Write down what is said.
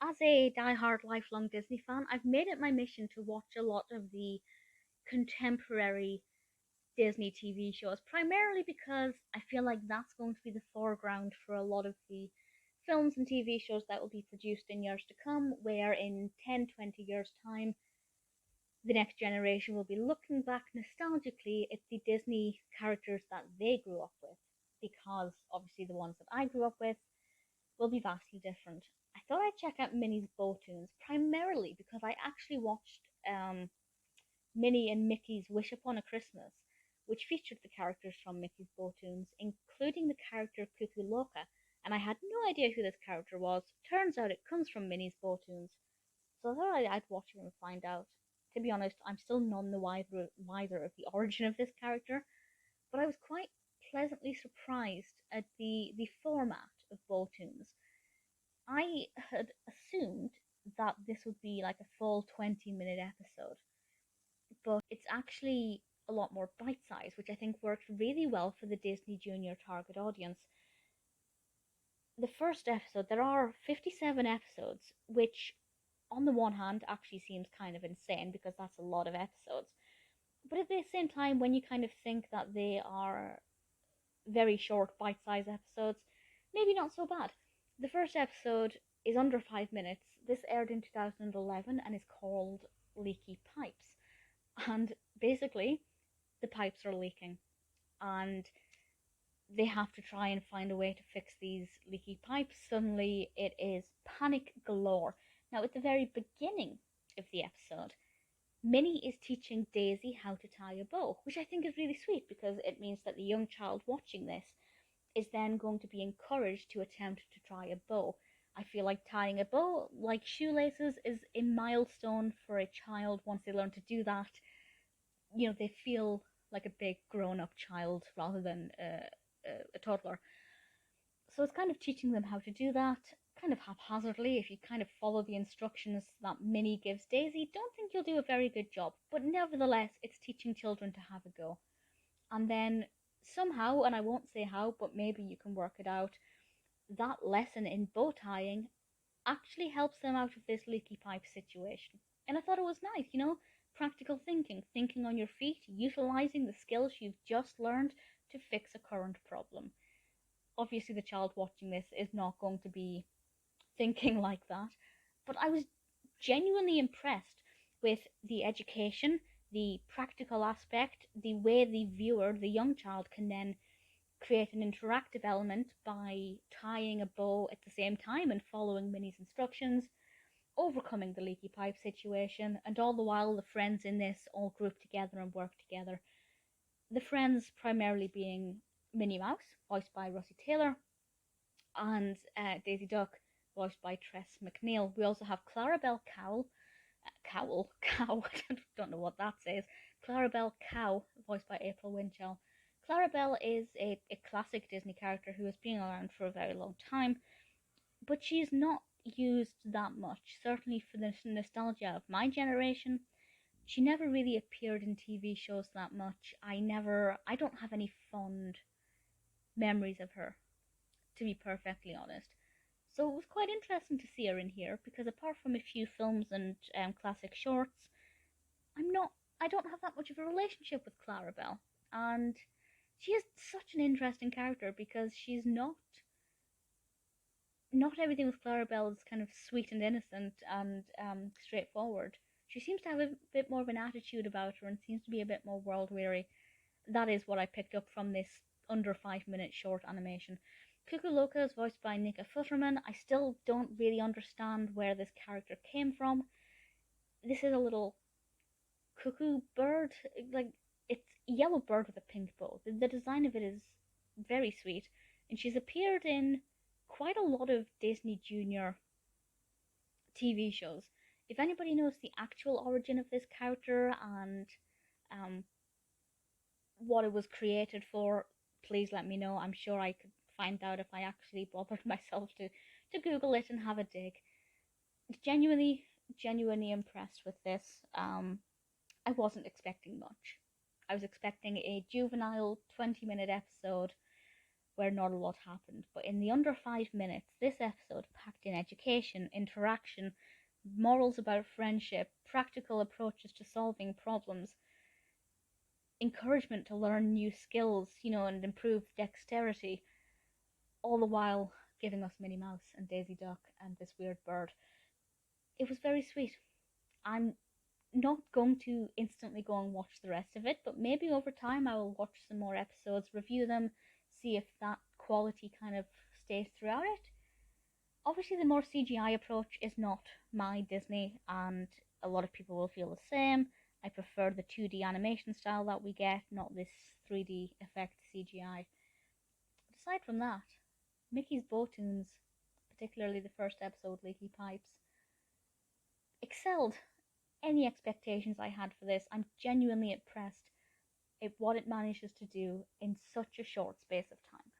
As a die-hard lifelong Disney fan, I've made it my mission to watch a lot of the contemporary Disney TV shows, primarily because I feel like that's going to be the foreground for a lot of the films and TV shows that will be produced in years to come, where in 10, 20 years' time, the next generation will be looking back nostalgically at the Disney characters that they grew up with, because obviously the ones that I grew up with will be vastly different. I thought I'd check out Minnie's Bow-Toons, primarily because I actually watched Minnie and Mickey's Wish Upon a Christmas, which featured the characters from Mickey's Bow-Toons, including the character Cuckoo Loca, and I had no idea who this character was. Turns out it comes from Minnie's Bow-Toons, so I thought I'd watch it and find out. To be honest, I'm still none the wiser of the origin of this character, but I was quite pleasantly surprised at the format of Bow-Toons. I had assumed that this would be like a full 20-minute episode, but it's actually a lot more bite sized, which I think worked really well for the Disney Junior target audience. The first episode, there are 57 episodes, which on the one hand actually seems kind of insane because that's a lot of episodes. But at the same time, when you kind of think that they are very short, bite sized episodes, maybe not so bad. The first episode is under 5 minutes. This aired in 2011 and is called Leaky Pipes. And basically, the pipes are leaking. And they have to try and find a way to fix these leaky pipes. Suddenly, it is panic galore. Now, at the very beginning of the episode, Minnie is teaching Daisy how to tie a bow, which I think is really sweet because it means that the young child watching this is then going to be encouraged to attempt to tie a bow. I feel like tying a bow, like shoelaces, is a milestone for a child. Once they learn to do that, they feel like a big grown-up child rather than a toddler. So it's kind of teaching them how to do that, kind of haphazardly. If you kind of follow the instructions that Minnie gives Daisy, don't think you'll do a very good job. But nevertheless, it's teaching children to have a go. And then somehow, and I won't say how, but maybe you can work it out, that lesson in bow tying actually helps them out of this leaky pipe situation. And I thought it was nice, practical thinking, thinking on your feet, utilizing the skills you've just learned to fix a current problem. Obviously, the child watching this is not going to be thinking like that, but I was genuinely impressed with the education, the practical aspect, the way the viewer, the young child, can then create an interactive element by tying a bow at the same time and following Minnie's instructions, overcoming the leaky pipe situation, and all the while the friends in this all group together and work together. The friends primarily being Minnie Mouse, voiced by Russi Taylor, and Daisy Duck, voiced by Tress MacNeille. We also have Clarabelle Cow, I don't know what that says. Clarabelle Cow, voiced by April Winchell. Clarabelle is a classic Disney character who has been around for a very long time, but she's not used that much. Certainly for the nostalgia of my generation, she never really appeared in TV shows that much. I don't have any fond memories of her, to be perfectly honest. So it was quite interesting to see her in here because apart from a few films and classic shorts, I don't have that much of a relationship with Clarabelle, and she is such an interesting character because she's not everything with Clarabelle is kind of sweet and innocent and straightforward. She seems to have a bit more of an attitude about her and seems to be a bit more world weary. That is what I picked up from this under 5 minute short animation. Cuckoo Loca is voiced by Nika Futterman. I still don't really understand where this character came from. This is a little cuckoo bird, like it's a yellow bird with a pink bow. The design of it is very sweet, and she's appeared in quite a lot of Disney Junior TV shows. If anybody knows the actual origin of this character and um, what it was created for, please let me know. I'm sure I could find out if I actually bothered myself to Google it and have a dig. Genuinely, genuinely impressed with this. I wasn't expecting much. I was expecting a juvenile 20-minute episode where not a lot happened. But in the under 5 minutes, this episode packed in education, interaction, morals about friendship, practical approaches to solving problems, encouragement to learn new skills, and improve dexterity, all the while giving us Minnie Mouse and Daisy Duck and this weird bird. It was very sweet. I'm not going to instantly go and watch the rest of it, but maybe over time I will watch some more episodes, review them, see if that quality kind of stays throughout it. Obviously, the more CGI approach is not my Disney, and a lot of people will feel the same. I prefer the 2D animation style that we get, not this 3D effect CGI. But aside from that, Mickey's Bow-Toons, particularly the first episode, Leaky Pipes, excelled any expectations I had for this. I'm genuinely impressed at what it manages to do in such a short space of time.